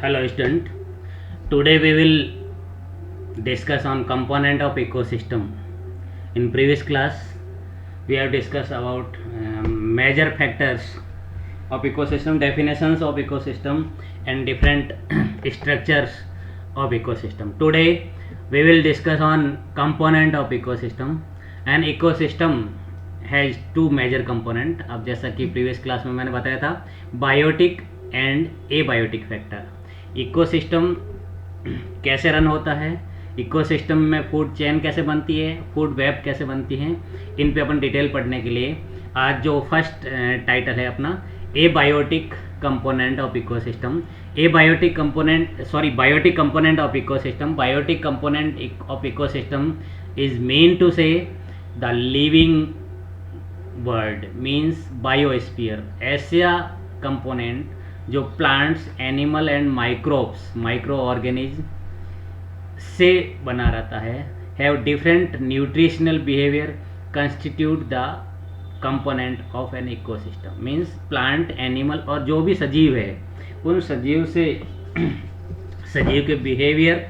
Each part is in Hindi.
Hello student. Today we will discuss on component of ecosystem. In previous class we have discussed about major factors of ecosystem, definitions of ecosystem and different structures of ecosystem. Today we will discuss on component of ecosystem. An ecosystem has two major component. अब जैसा कि प्रीवियस क्लास में मैंने बताया था, biotic and abiotic factor. Ecosystem कैसे रन होता है, इकोसिस्टम में फूड चेन कैसे बनती है, फूड वेब कैसे बनती हैं, इन पे अपन डिटेल पढ़ने के लिए आज जो फर्स्ट टाइटल है अपना, abiotic component of ecosystem. Biotic component of ecosystem. Biotic component of ecosystem is mean to say the living world means biosphere. ऐसा कंपोनेंट जो plants, animal and micro organism से बना रहता है, have different nutritional behaviour constitute the component of an ecosystem. Means plant, animal और जो भी सजीव है, उन सजीव से सजीव के बिहेवियर,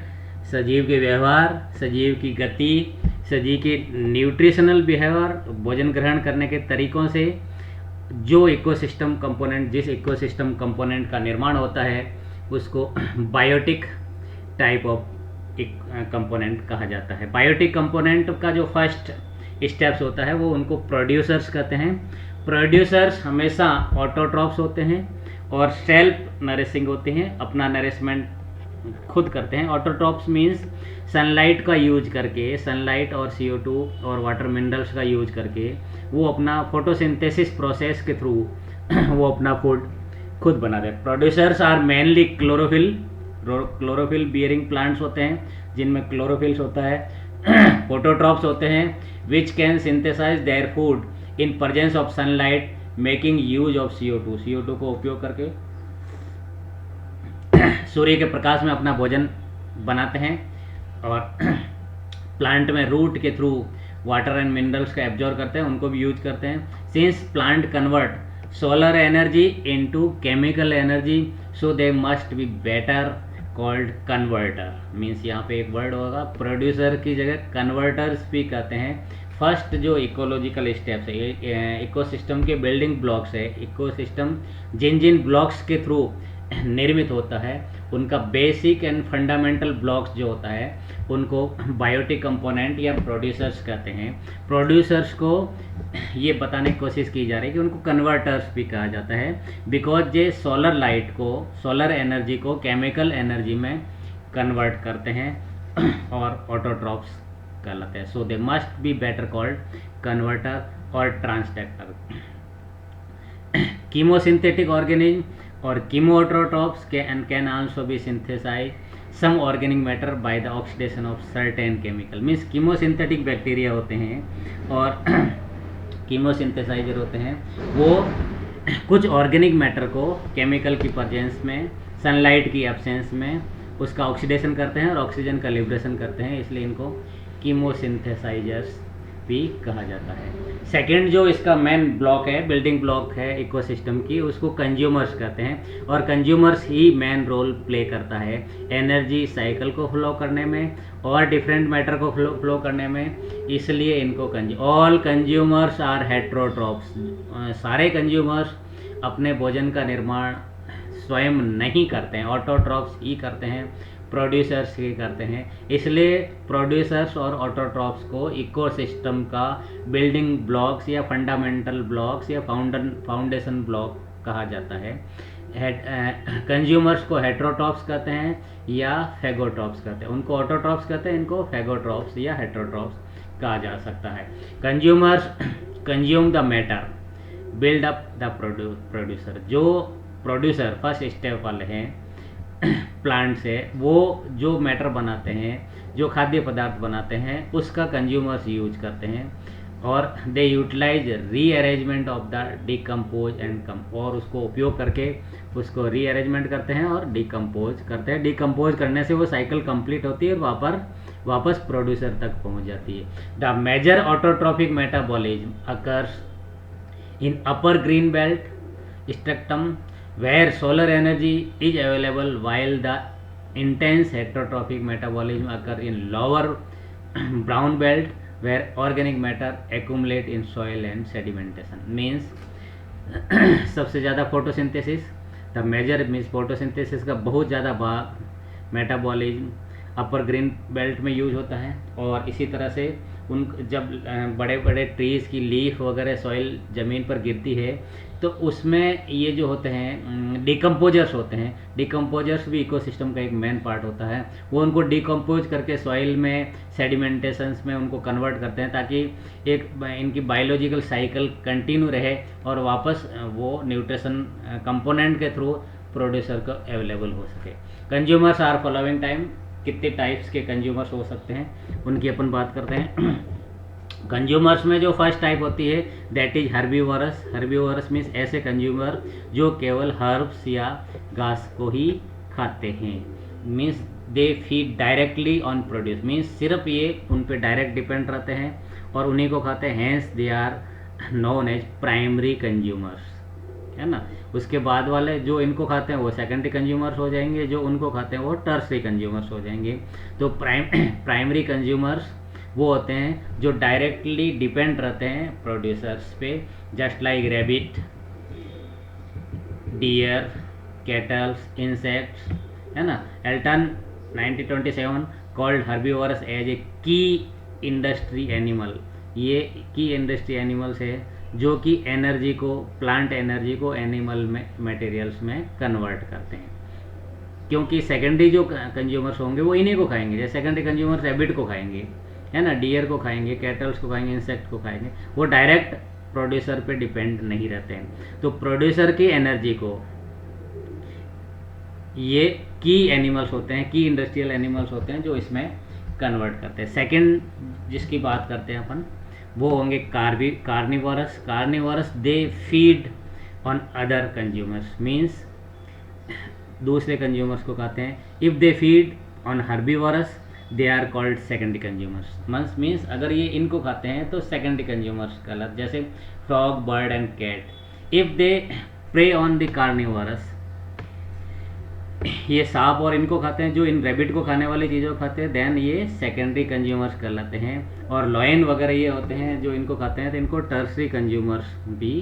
सजीव के व्यवहार, सजीव की गति, सजीव के न्यूट्रिशनल बिहेवियर, भोजन ग्रहण करने के तरीकों से जो इकोसिस्टम कंपोनेंट, जिस इकोसिस्टम कंपोनेंट का निर्माण होता है, उसको बायोटिक टाइप ऑफ कंपोनेंट कहा जाता है. बायोटिक कंपोनेंट का जो फर्स्ट स्टेप्स होता है वो उनको प्रोड्यूसर्स कहते हैं. प्रोड्यूसर्स हमेशा ऑटोट्रॉप्स होते हैं और सेल्फ नरिशिंग होते हैं, अपना नरिशमेंट खुद करते हैं. ऑटोट्रॉप्स मीन्स सनलाइट का यूज करके, सनलाइट और CO2 और वाटर मिनरल्स का यूज करके वो अपना फोटोसिंथेसिस प्रोसेस के थ्रू वो अपना फूड खुद बनाते हैं. Producers are mainly chlorophyll bearing plants होते हैं, जिनमें क्लोरोफिल्स होता है. फोटोट्रॉप्स होते हैं which can synthesise their food in presence of sunlight making use of CO2 को उपयोग करके सूर्य के प्रकाश में अपना भोजन बनाते हैं. और प्लांट में रूट के थ्रू वाटर एंड मिनरल्स का एब्जॉर्ब करते हैं, उनको भी यूज करते हैं. Since plant convert solar energy into chemical energy, so they must be better called converter. Means यहाँ पे एक वर्ड होगा, प्रोड्यूसर की जगह कन्वर्टर्स भी कहते हैं. फर्स्ट जो इकोलॉजिकल स्टेप्स है, इकोसिस्टम के बिल्डिंग ब्लॉक्स है, इकोसिस्टम जिन जिन ब्लॉक्स के थ्रू निर्मित होता है, उनका बेसिक एंड फंडामेंटल ब्लॉक्स जो होता है, उनको बायोटिक कंपोनेंट या प्रोड्यूसर्स कहते हैं. प्रोड्यूसर्स को ये बताने की कोशिश की जा रही है कि उनको कन्वर्टर्स भी कहा जाता है, बिकॉज ये सोलर लाइट को, सोलर एनर्जी को केमिकल एनर्जी में कन्वर्ट करते हैं और ऑटोट्रॉप्स कहलाते हैं. So they must be better called converter और ट्रांसडक्टर. कीमोसिंथेटिक ऑर्गेनिज्म और chemotropes can also be synthesized some organic matter by the oxidation of certain chemical. Means chemosynthetic bacteria होते हैं और कीमोसिंथेसाइजर होते हैं, वो कुछ ऑर्गेनिक मैटर को केमिकल की प्रेजेंस में, सनलाइट की एब्सेंस में उसका ऑक्सीडेशन करते हैं और ऑक्सीजन का लिबरेशन करते हैं, इसलिए इनको कीमोसिंथेसाइजर्स भी कहा जाता है. सेकेंड जो इसका मेन ब्लॉक है, बिल्डिंग ब्लॉक है इकोसिस्टम की, उसको कंज्यूमर्स कहते हैं. और कंज्यूमर्स ही मेन रोल प्ले करता है एनर्जी साइकिल को फ्लो करने में और डिफरेंट मैटर को फ्लो करने में, इसलिए इनको ऑल कंज्यूमर्स आर हेट्रोट्रॉप्स. सारे कंज्यूमर्स अपने भोजन का निर्माण स्वयं नहीं करते हैं, ऑटोट्रॉप्स ही करते हैं, प्रोड्यूसर्स ही करते हैं. इसलिए प्रोड्यूसर्स और ऑटोट्रॉप्स को इकोसिस्टम का बिल्डिंग ब्लॉक्स या फंडामेंटल ब्लॉक्स या फाउंडेशन ब्लॉक कहा जाता है. कंज्यूमर्स को हेट्रोट्रॉप्स कहते हैं या फेगोट्रॉप्स कहते हैं. उनको ऑटोट्रॉप्स कहते हैं, इनको फेगोट्रॉप्स या हेट्रोट्रॉप्स कहा जा सकता है. Consumers consume the matter, build up the producer. जो प्रोड्यूसर फर्स्ट स्टेप वाले हैं प्लांट से, वो जो मैटर बनाते हैं, जो खाद्य पदार्थ बनाते हैं, उसका कंज्यूमर्स यूज करते हैं और they utilise rearrangement of the decompose and come, और उसको उपयोग करके उसको रीअरेंजमेंट करते हैं और डिकम्पोज करते हैं. डिकम्पोज करने से वो साइकिल कंप्लीट होती है और वापस प्रोड्यूसर तक पहुंच जाती है. The major autotrophic metabolism occurs in upper green belt, stratum where solar energy is available while the intense heterotrophic metabolism occur in lower brown belt where organic matter accumulate in soil and sedimentation means सबसे ज़्यादा photosynthesis, the major means photosynthesis का बहुत ज़्यादा भाग मेटाबॉलिज्म अपर ग्रीन बेल्ट में यूज होता है। और इसी तरह से उन जब बड़े बड़े ट्रीज़ की लीफ वगैरह सॉइल ज़मीन पर गिरती है तो उसमें ये जो होते हैं डिकम्पोजर्स होते हैं, डिकम्पोजर्स भी इकोसिस्टम का एक मेन पार्ट होता है। वो उनको डिकम्पोज करके सॉइल में सेडिमेंटेशंस में उनको कन्वर्ट करते हैं ताकि एक इनकी बायोलॉजिकल साइकिल कंटिन्यू रहे और वापस वो न्यूट्रिशन कंपोनेंट के थ्रू प्रोड्यूसर को अवेलेबल हो सके। कंज्यूमर्स आर फॉलोइंग टाइम, कितने टाइप्स के कंज्यूमर्स हो सकते हैं उनकी अपन बात करते हैं। कंज्यूमर्स में जो फर्स्ट टाइप होती है that is herbivorous. Herbivorous means ऐसे कंज्यूमर जो केवल हर्ब्स या घास को ही खाते हैं, means they feed directly on produce, means सिर्फ ये उन पे डायरेक्ट डिपेंड रहते हैं और उन्हीं को खाते हैं, hence they are known as primary consumers, है ना। उसके बाद वाले जो इनको खाते हैं वो सेकेंडरी कंज्यूमर्स हो जाएंगे, जो उनको खाते हैं वो टर्सरी कंज्यूमर्स हो जाएंगे। तो प्राइमरी कंज्यूमर्स वो होते हैं जो डायरेक्टली डिपेंड रहते हैं प्रोड्यूसर्स पे, just like rabbit, deer, cattles, insects, है ना। Elton 1927 called herbivorous as a key industry animal. ये की इंडस्ट्री एनिमल्स है जो कि एनर्जी को, प्लांट एनर्जी को एनिमल में मटेरियल्स में कन्वर्ट करते हैं, क्योंकि सेकेंडरी जो कंज्यूमर्स होंगे वो इन्हीं को खाएंगे। जैसे सेकेंडरी कंज्यूमर्स रैबिट को खाएंगे, है ना, डियर को खाएंगे, कैटल्स को खाएंगे, इंसेक्ट को खाएंगे, वो डायरेक्ट प्रोड्यूसर पे डिपेंड नहीं रहते हैं। तो प्रोड्यूसर की एनर्जी को ये की एनिमल्स होते हैं, की इंडस्ट्रियल एनिमल्स होते हैं जो इसमें कन्वर्ट करते हैं। सेकेंड जिसकी बात करते हैं अपन वो होंगे carnivorous. Carnivorous they feed on other consumers, means दूसरे कंज्यूमर्स को खाते हैं। If they feed on herbivorous they are called secondary consumers, means अगर ये इनको खाते हैं तो सेकेंडरी कंज्यूमर्स कहलाते, जैसे frog, bird and cat. If they prey on the carnivorous, ये सांप और इनको खाते हैं, जो इन रैबिट को खाने वाली चीज़ों को खाते हैं, देन ये सेकेंडरी कंज्यूमर्स कहलाते हैं। और लॉयन वगैरह ये होते हैं जो इनको खाते हैं तो इनको टर्सरी कंज्यूमर्स भी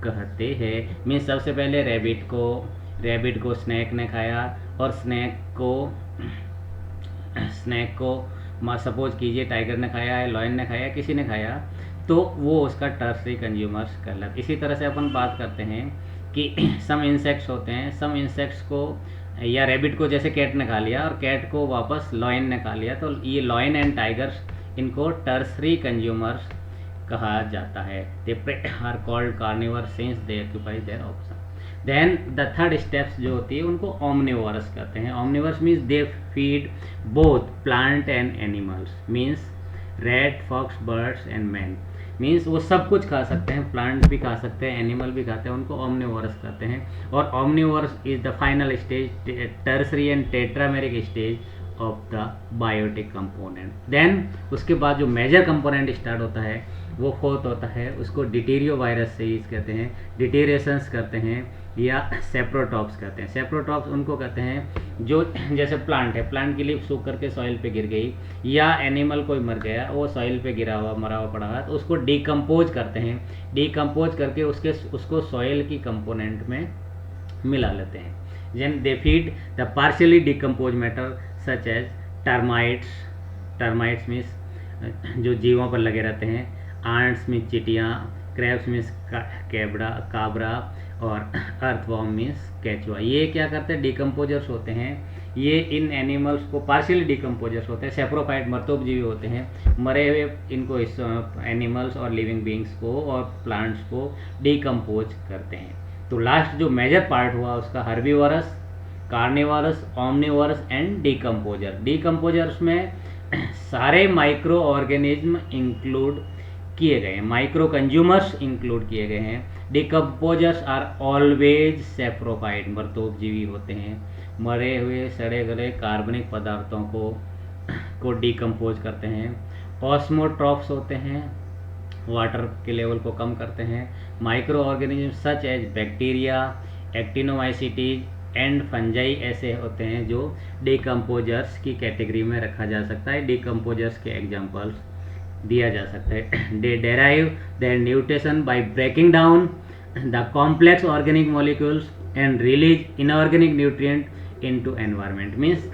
कहते हैं। मीन्स सबसे पहले रैबिट को स्नैक ने खाया और स्नैक को सपोज कीजिए टाइगर ने खाया है, लॉयन ने खाया, किसी ने खाया, तो वो उसका टर्सरी कंज्यूमर्स कहलाता। इसी तरह से अपन बात करते हैं कि सम इंसेक्ट्स होते हैं, सम इंसेक्ट्स को या रैबिट को जैसे कैट ने खा लिया और कैट को वापस लॉयन ने खा लिया, तो ये लॉयन एंड टाइगर्स इनको टर्सरी कंज्यूमर्स कहा जाता है। They are called carnivore since they occupy their option. Then the third steps जो होती है उनको ओमनिवोरस कहते हैं। Omnivorous means they feed both plant and animals, means rat, fox, birds and man, means वो सब कुछ खा सकते हैं, प्लांट भी खा सकते हैं, एनिमल भी खाते हैं, उनको ओमनिवोरस कहते हैं। और omnivorous is the final stage, tertiary and tetrameric stage of the biotic component. Then उसके बाद जो मेजर कंपोनेंट स्टार्ट होता है वो फोर्थ होता है, उसको डिटेरियो वायरस से कहते हैं, डिटेरिएशंस करते हैं या सेप्रोटॉप्स कहते हैं। सेप्रोटॉप्स उनको कहते हैं जो जैसे प्लांट है, प्लांट की लीफ सूख करके सॉइल पे गिर गई या एनिमल कोई मर गया, वो सॉइल पे गिरा हुआ मरा हुआ पड़ा है, तो उसको डिकम्पोज करते हैं, डिकम्पोज करके उसको सॉइल की कंपोनेंट में मिला लेते हैं। Then they feed the partially decompose matter such as termites, termites means जो जीवों पर लगे रहते हैं, आंट्स मीन्स चिटियाँ, क्रैब्स मीन्स काबरा और अर्थवॉर्म मीन्स केचुआ। ये क्या करते हैं, डिकम्पोजर्स होते हैं। ये इन एनिमल्स को पार्शियली डिकम्पोजर्स होते हैं, सेप्रोफाइट मर्तोपजीवी होते हैं, मरे हुए इनको इस एनिमल्स और लिविंग बींग्स को और प्लांट्स को डिकम्पोज करते हैं। तो लास्ट जो मेजर पार्ट हुआ उसका herbivorous, carnivorous, omnivorous and decomposer. Decomposers में सारे माइक्रो ऑर्गेनिज्म इंक्लूड किए गए हैं, माइक्रो कंज्यूमर्स इंक्लूड किए गए हैं। डिकम्पोजर्स आर ऑलवेज सेप्रोफाइट, मर्तोपजीवी होते हैं, मरे हुए सड़े गले कार्बनिक पदार्थों को डिकम्पोज करते हैं। ऑस्मोट्रॉफ्स होते हैं, वाटर के लेवल को कम करते हैं। Micro organism such as bacteria, actinomycetes and fungi ऐसे होते हैं जो डिकम्पोजर्स की कैटेगरी में रखा जा सकता है। डिकम्पोजर्स के एग्जांपल्स दिया जा सकता है। They derive their nutrition by breaking down the complex organic molecules and release inorganic nutrient into environment. Means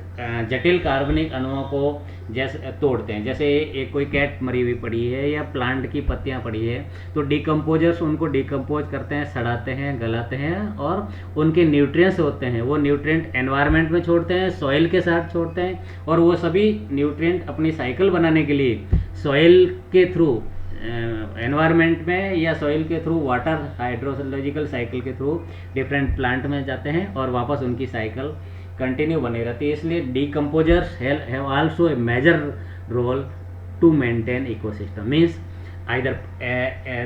जटिल कार्बनिक अणुओं को जैसे तोड़ते हैं, जैसे एक कोई कैट मरी हुई पड़ी है या प्लांट की पत्तियां पड़ी है, तो डिकम्पोजर्स उनको डिकम्पोज करते हैं, सड़ाते हैं, गलाते हैं और उनके न्यूट्रिएंट्स होते हैं वो न्यूट्रिएंट एनवायरनमेंट में छोड़ते हैं, सॉइल के साथ छोड़ते हैं और वो सभी न्यूट्रिएंट अपनी साइकिल बनाने के लिए सॉइल के थ्रू एनवायरनमेंट में या सॉइल के थ्रू वाटर हाइड्रोलॉजिकल साइकिल के थ्रू डिफरेंट प्लांट में जाते हैं और वापस उनकी साइकिल कंटिन्यू बनी रहती है। इसलिए decomposers have also a major role to maintain ecosystem. Means either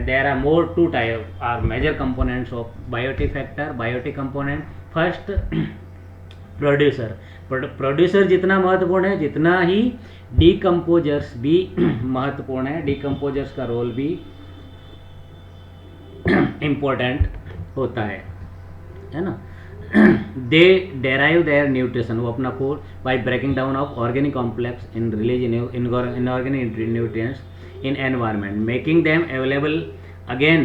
there are more two type are major components of biotic factor, biotic component. First producer जितना महत्वपूर्ण है जितना ही डिकम्पोजर्स भी महत्वपूर्ण है। डिकम्पोजर्स का रोल भी इम्पोर्टेंट होता है ना। दे डेराइव देयर न्यूट्रिशन, वो अपना food by breaking down of organic complex in release inorganic nutrients in environment, making them available again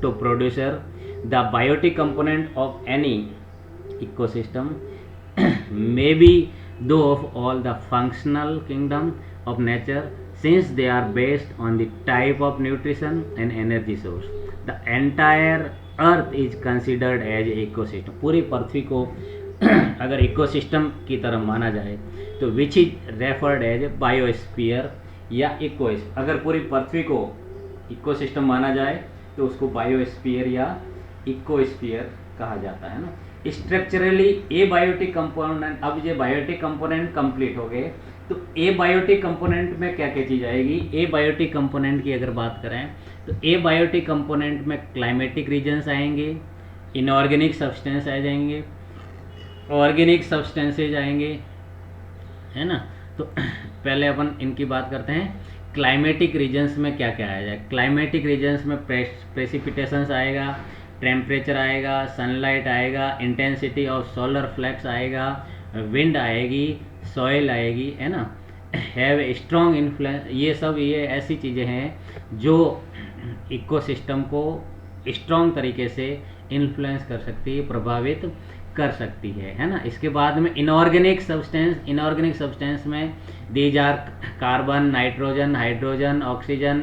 to producer. The biotic component of any ecosystem may be though of all the functional kingdom of nature, since they are based on the type of nutrition and energy source. The entire earth is considered as ecosystem. पूरी पृथ्वी को अगर इकोसिस्टम की तरह माना जाए तो which is referred as biosphere या इकोस्फीयर। अगर पूरी पृथ्वी को इकोसिस्टम माना जाए तो उसको बायोस्फीयर या इकोस्फीयर कहा जाता है ना। स्ट्रक्चरली ए बायोटिक कंपोनेंट, अब ये बायोटिक कंपोनेंट कंप्लीट हो गए तो ए बायोटिक कंपोनेंट में क्या क्या चीज़ आएगी। ए बायोटिक कंपोनेंट की अगर बात करें तो ए बायोटिक कंपोनेंट में क्लाइमेटिक रीजन्स आएंगे, इनऑर्गेनिक सब्सटेंस आ जाएंगे, ऑर्गेनिक सब्सटेंसेज आएंगे, है ना। तो पहले अपन इनकी बात करते हैं। क्लाइमेटिक रीजन्स में क्या क्या आया जाए। क्लाइमेटिक रीजन्स में प्रेसिपिटेशंस आएगा, टेम्परेचर आएगा, सनलाइट आएगा, इंटेंसिटी ऑफ सोलर फ्लैक्स आएगा, विंड आएगी, सॉइल आएगी, है ना। हैव स्ट्रॉन्ग इन्फ्लुएंस, ये ऐसी चीज़ें हैं जो इकोसिस्टम को स्ट्रॉन्ग तरीके से इन्फ्लुएंस कर सकती है, प्रभावित कर सकती है ना। इसके बाद में इनऑर्गेनिक सब्सटेंस में these are carbon, nitrogen, hydrogen, oxygen,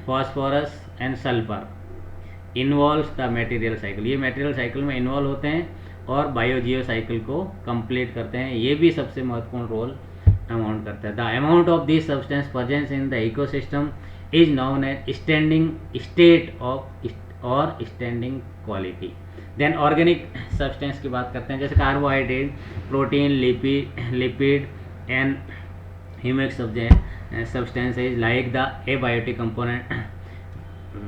phosphorus and sulphur involves the material cycle. ये मटेरियल साइकिल में इन्वॉल्व होते हैं और बायोजियो साइकिल को कंप्लीट करते हैं। ये भी सबसे महत्वपूर्ण रोल अमाउंट करता है। The amount of this substance presence in the ecosystem is known as standing state of और standing quality. Then organic substance की बात करते हैं, जैसे carbohydrate, protein, lipid and humic substances like the abiotic component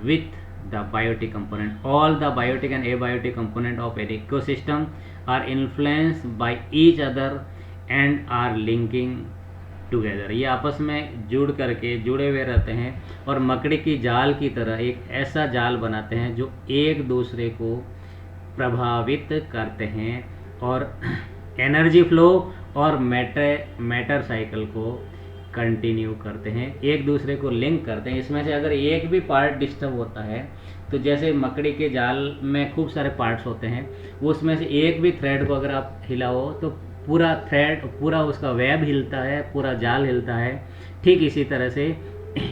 with the biotic component. All the biotic and abiotic component of an ecosystem are influenced by each other and are linking together. ये आपस में जुड़े हुए रहते हैं और मकड़ी की जाल की तरह एक ऐसा जाल बनाते हैं जो एक दूसरे को प्रभावित करते हैं और एनर्जी फ्लो और मैटर साइकिल को कंटिन्यू करते हैं, एक दूसरे को लिंक करते हैं। इसमें से अगर एक भी पार्ट डिस्टर्ब होता है तो जैसे मकड़ी के जाल में खूब सारे पार्ट्स होते हैं, वो उसमें से एक भी थ्रेड को अगर आप हिलाओ तो पूरा थ्रेड, पूरा उसका वेब हिलता है, पूरा जाल हिलता है। ठीक इसी तरह से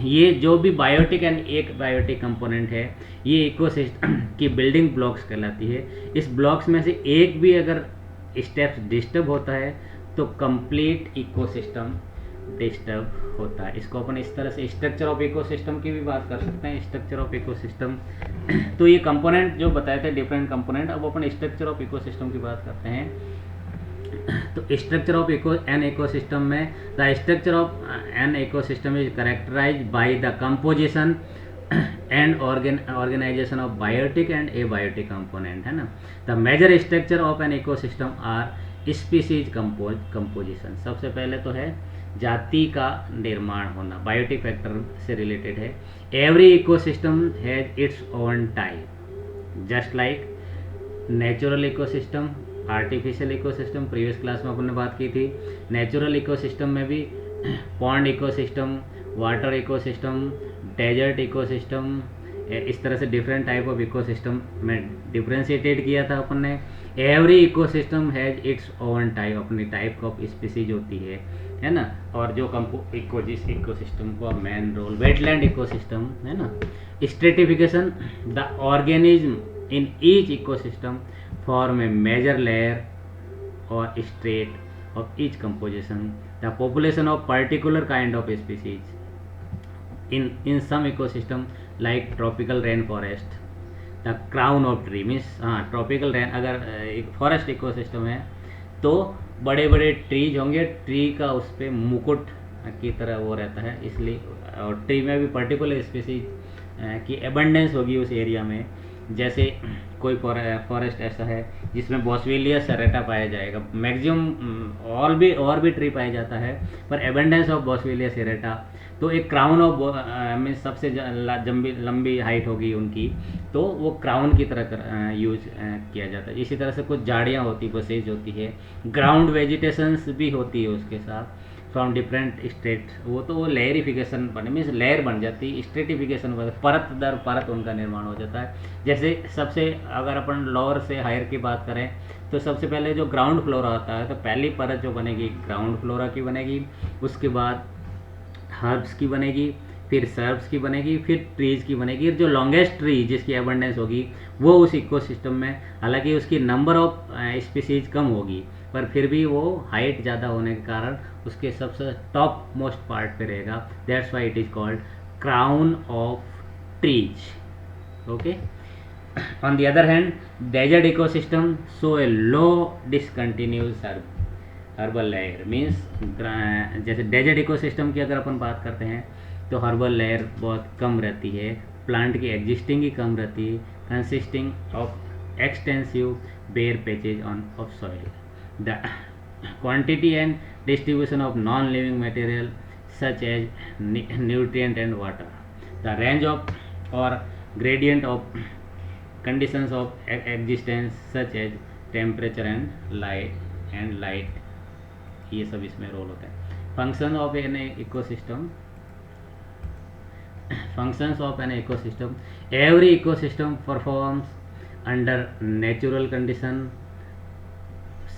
ये जो भी बायोटिक एंड एक बायोटिक कंपोनेंट है, ये इकोसिस्टम की बिल्डिंग ब्लॉक्स कहलाती है। इस ब्लॉक्स में से एक भी अगर स्टेप्स डिस्टर्ब होता है तो कंप्लीट इकोसिस्टम डिस्टर्ब होता है। इसको अपन इस तरह से स्ट्रक्चर ऑफ इकोसिस्टम की भी बात कर सकते हैं। स्ट्रक्चर ऑफ इकोसिस्टम तो ये कंपोनेंट जो बताए थे डिफरेंट कंपोनेंट, अब अपन स्ट्रक्चर ऑफ इकोसिस्टम की बात करते हैं। तो स्ट्रक्चर ऑफ एन इकोसिस्टम में the structure of an ecosystem is characterised by the composition and organisation of biotic and abiotic component, है ना। The major structure of an ecosystem are species composition. सबसे पहले तो है जाति का निर्माण होना, बायोटिक फैक्टर से रिलेटेड है। Every ecosystem has its own type, just like natural ecosystem, artificial ecosystem, previous class में अपन ने बात की थी। नेचुरल इकोसिस्टम में भी pond ecosystem, water ecosystem, desert ecosystem, इस तरह से डिफरेंट टाइप ऑफ इकोसिस्टम में डिफ्रेंशिएटेड किया था अपन ने। Every ecosystem has its own type, अपनी टाइप ऑफ स्पीसीज होती है ना। और जो जिस इकोसिस्टम को मेन रोल, वेटलैंड इकोसिस्टम है ना। Stratification, the organism in each ecosystem form a major layer और state of each composition, the population of particular kind of species in some ecosystem like tropical rainforest, the crown of tree means tropical rain, अगर एक फॉरेस्ट इकोसिस्टम है तो बड़े बड़े ट्रीज होंगे, ट्री का उस पर मुकुट की तरह वो रहता है, इसलिए और ट्री में भी पर्टिकुलर स्पीसीज की एबंडेंस होगी उस एरिया में। जैसे कोई फॉरेस्ट ऐसा है जिसमें बॉसवेलिया सेरेटा पाया जाएगा, मैक्सिमम और भी ट्री पाया जाता है, पर एबंडेंस ऑफ बॉसवेलिया सेरेटा, तो एक क्राउन ऑफ मीन्स सबसे लंबी हाइट होगी उनकी, तो वो क्राउन की तरह यूज किया जाता है। इसी तरह से कुछ झाड़ियाँ होती, बसेज होती है, ग्राउंड वेजिटेशंस भी होती है उसके साथ फ्रॉम डिफरेंट स्टेट, वो लेयरिफिकेशन बने मीन्स लेयर बन जाती है, स्ट्रेटिफिकेशन परत दर परत उनका निर्माण हो जाता है। जैसे सबसे अगर अपन लोअर से हायर की बात करें तो सबसे पहले जो ग्राउंड फ्लोरा होता है, तो पहली परत जो बनेगी ग्राउंड फ्लोरा की बनेगी, उसके बाद हर्ब्स की बनेगी, फिर सर्ब्स की बनेगी, फिर ट्रीज की बनेगी। जो लॉन्गेस्ट ट्री जिसकी एबंडेंस होगी वो उस इकोसिस्टम में, हालांकि उसकी नंबर ऑफ स्पीसीज कम होगी, पर फिर भी वो हाइट ज़्यादा होने के कारण उसके सबसे टॉप मोस्ट पार्ट पे रहेगा। That's why it is called crown of trees. Okay, on the other hand desert ecosystem show a low discontinuous herbal layer means, जैसे डेजर्ट इकोसिस्टम की अगर अपन बात करते हैं तो हर्बल लेयर बहुत कम रहती है, प्लांट की एग्जिस्टिंग ही कम रहती है, consisting of extensive bare patches of soil. The quantity and distribution of non-living material such as nutrient and water, the range of or gradient of conditions of existence such as temperature and light, ये सब इसमें रोल होता है। Functions of an ecosystem, functions of an ecosystem, every ecosystem performs under natural condition,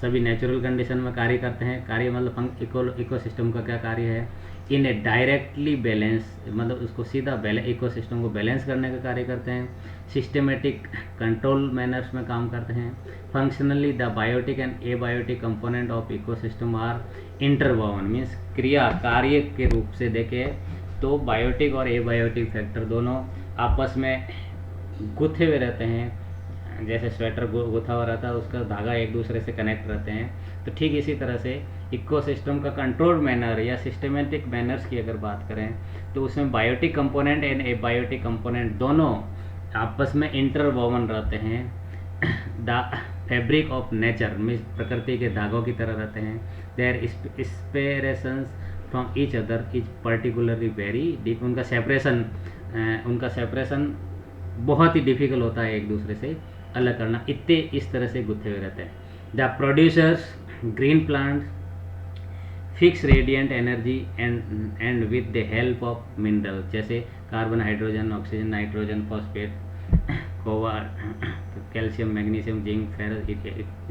सभी नेचुरल कंडीशन में कार्य करते हैं। कार्य मतलब इकोसिस्टम का क्या कार्य है, इन ए डायरेक्टली बैलेंस, मतलब उसको सीधा इकोसिस्टम को बैलेंस करने का कार्य करते हैं। सिस्टमेटिक कंट्रोल मैनर्स में काम करते हैं। Functionally the biotic and abiotic component of ecosystem are interwoven means, क्रिया कार्य के रूप से देखें तो बायोटिक और एबायोटिक फैक्टर दोनों आपस में गुथे हुए रहते हैं। जैसे स्वेटर गुथा हुआ रहता है, उसका धागा एक दूसरे से कनेक्ट रहते हैं, तो ठीक इसी तरह से इकोसिस्टम का कंट्रोल मैनर या सिस्टमेटिक मैनर्स की अगर बात करें तो उसमें biotic component and abiotic component दोनों आपस में इंटरवोवन रहते हैं। The fabric of nature means, प्रकृति के धागों की तरह रहते हैं। Their separations from each other is particularly very deep, उनका सेपरेशन बहुत ही डिफिकल्ट होता है एक दूसरे से अलग करना, इतने इस तरह से गुथे हुए रहते हैं। The producers green plants fix radiant energy and with the help of mineral, जैसे carbon, hydrogen, oxygen, nitrogen, phosphate, copper, calcium, magnesium, zinc, ferrous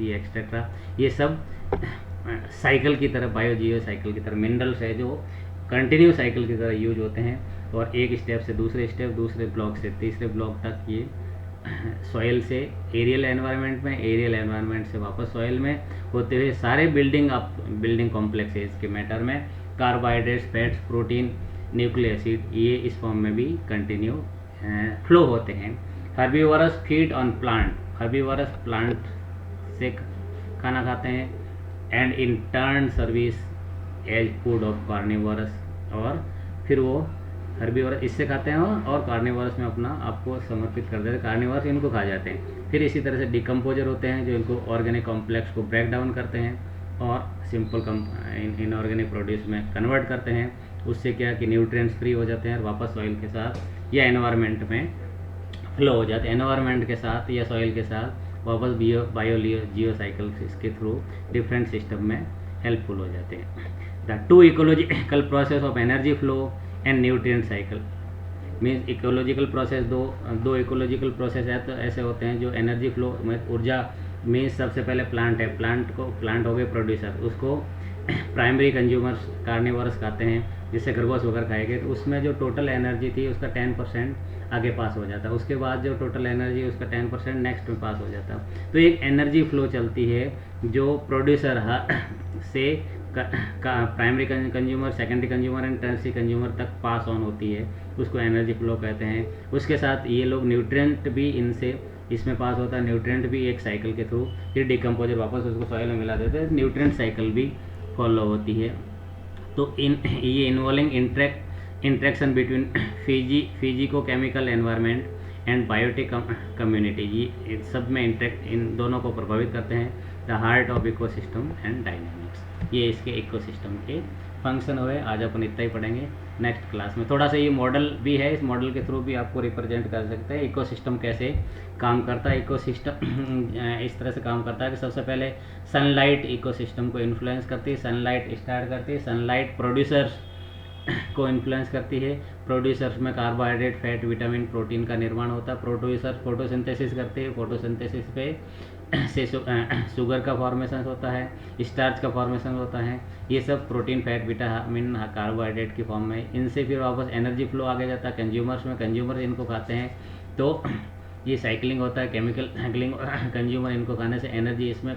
etcetera, ये सब साइकिल की तरह, बायोजियो साइकिल की तरह मिनरल्स है जो कंटिन्यू साइकिल की तरह यूज होते हैं, और एक स्टेप से दूसरे स्टेप, दूसरे ब्लॉक से तीसरे ब्लॉक तक ये सॉइल से एरियल एनवायरनमेंट में, एरियल एनवायरनमेंट से वापस सॉइल में होते हुए सारे बिल्डिंग कॉम्प्लेक्सेस के मैटर में carbohydrates, fats, protein, nucleic acid, ये इस फॉर्म में भी कंटिन्यू फ्लो होते हैं। Herbivorous feed on plant, herbivorous plant से खाना खाते हैं, and in turn serves as food of carnivorous, और फिर वो हर्बीवोरस इससे खाते हैं और कार्निवोरस में अपना आपको समर्पित कर देते हैं, कार्निवोरस इनको खा जाते हैं। फिर इसी तरह से डिकम्पोजर होते हैं जो इनको ऑर्गेनिक कॉम्प्लेक्स को ब्रेक डाउन करते हैं और सिंपल इनऑर्गेनिक प्रोड्यूस में कन्वर्ट करते हैं। उससे क्या कि न्यूट्रिएंट्स फ्री हो जाते हैं और वापस सॉइल के साथ या एनवायरनमेंट में फ्लो हो जाते हैं, एनवायरनमेंट के साथ या सॉइल के साथ वापस जियो साइकिल इसके थ्रू डिफरेंट सिस्टम में हेल्पफुल हो जाते हैं। The two ecological process of energy flow and nutrient cycle means ecological process दो इकोलॉजिकल प्रोसेस है तो ऐसे होते हैं जो एनर्जी फ्लो में ऊर्जा मीन्स सबसे पहले प्लांट है, प्लांट हो गए प्रोड्यूसर, उसको प्राइमरी कंज्यूमर्स कार्निवोरस खाते हैं जिससे खरगोश होकर खाएंगे, तो उसमें जो टोटल एनर्जी थी उसका 10% आगे पास हो जाता है, उसके बाद जो टोटल एनर्जी उसका 10% नेक्स्ट में पास हो जाता है। तो एक एनर्जी फ्लो चलती है जो प्रोड्यूसर से primary consumer, secondary consumer and tertiary consumer तक पास ऑन होती है, उसको एनर्जी फ्लो कहते हैं। उसके साथ ये लोग न्यूट्रिएंट भी इसमें पास होता है, न्यूट्रिएंट भी एक साइकिल के थ्रू, फिर डिकम्पोजर वापस उसको सॉइल में मिला देते हैं, न्यूट्रिएंट साइकिल भी फॉलो होती है। तो ये involving interaction between physico chemical environment and biotic community, ये सब में इन दोनों को प्रभावित करते हैं। The heart of ecosystem and dynamics, ये इसके इकोसिस्टम के फंक्शन हुए। आज अपन इतना ही पढ़ेंगे, नेक्स्ट क्लास में थोड़ा सा ये मॉडल भी है, इस मॉडल के थ्रू भी आपको रिप्रेजेंट कर सकते हैं इकोसिस्टम कैसे काम करता है। इकोसिस्टम इस तरह से काम करता है कि सबसे पहले सनलाइट इकोसिस्टम को इन्फ्लुएंस करती है, सनलाइट स्टार्ट करती है, सनलाइट प्रोड्यूसर्स को इन्फ्लुएंस करती है, प्रोड्यूसर्स में कार्बोहाइड्रेट, फैट, विटामिन, प्रोटीन का निर्माण होता है, प्रोड्यूसर फोटोसिंथेसिस करते हैं, फोटोसिंथेसिस पे से शुगर का फॉर्मेशन होता है, स्टार्च का फॉर्मेशन होता है, ये सब प्रोटीन, फैट, विटामिन, कार्बोहाइड्रेट की फॉर्म में, इनसे फिर वापस एनर्जी फ्लो आगे जाता है कंज्यूमर्स में, कंज्यूमर्स इनको खाते हैं, तो ये साइकिलिंग होता है, केमिकल साइकिलिंग, कंज्यूमर इनको खाने से एनर्जी इसमें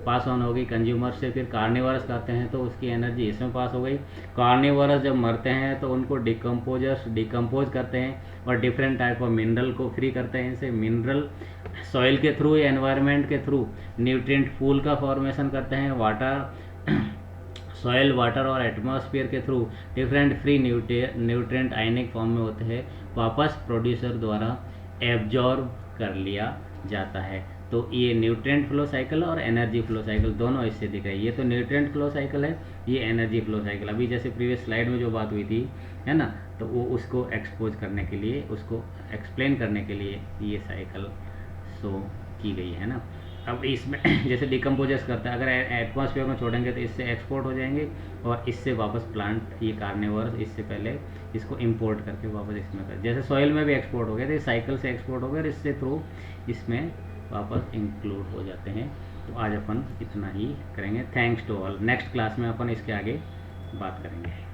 पास ऑन हो गई कंज्यूमर से, फिर कार्निवरस खाते हैं तो उसकी एनर्जी इसमें पास हो गई। कार्निवरस जब मरते हैं तो उनको डिकम्पोज करते हैं और डिफरेंट टाइप ऑफ मिनरल को फ्री करते हैं, इनसे मिनरल सॉइल के थ्रू या एनवायरनमेंट के थ्रू न्यूट्रिएंट पूल का फॉर्मेशन करते हैं, सॉइल, वाटर और एटमॉस्फेयर के through different free nutrient ionic form में होते हैं, वापस प्रोड्यूसर द्वारा एब्जॉर्ब कर लिया जाता है। तो ये न्यूट्रिएंट फ्लो साइकिल और एनर्जी फ्लो साइकिल दोनों इससे दिख रही है। ये तो न्यूट्रिएंट फ्लो साइकिल है, ये एनर्जी फ्लो साइकिल। अभी जैसे प्रीवियस स्लाइड में जो बात हुई थी है ना, तो वो उसको एक्सपोज करने के लिए, उसको एक्सप्लेन करने के लिए ये साइकिल शो की गई है ना। अब इसमें जैसे डिकम्पोजर्स करता है, अगर एटमॉस्फेयर में छोड़ेंगे तो इससे एक्सपोर्ट हो जाएंगे और इससे वापस प्लांट, ये कार्निवोरस इससे पहले इसको इंपोर्ट करके वापस इसमें कर, जैसे सॉइल में भी एक्सपोर्ट हो गए थे, साइकिल से एक्सपोर्ट हो गए और इससे थ्रू इसमें वापस इंक्लूड हो जाते हैं। तो आज अपन इतना ही करेंगे। Thanks to all. Next class में अपन इसके आगे बात करेंगे।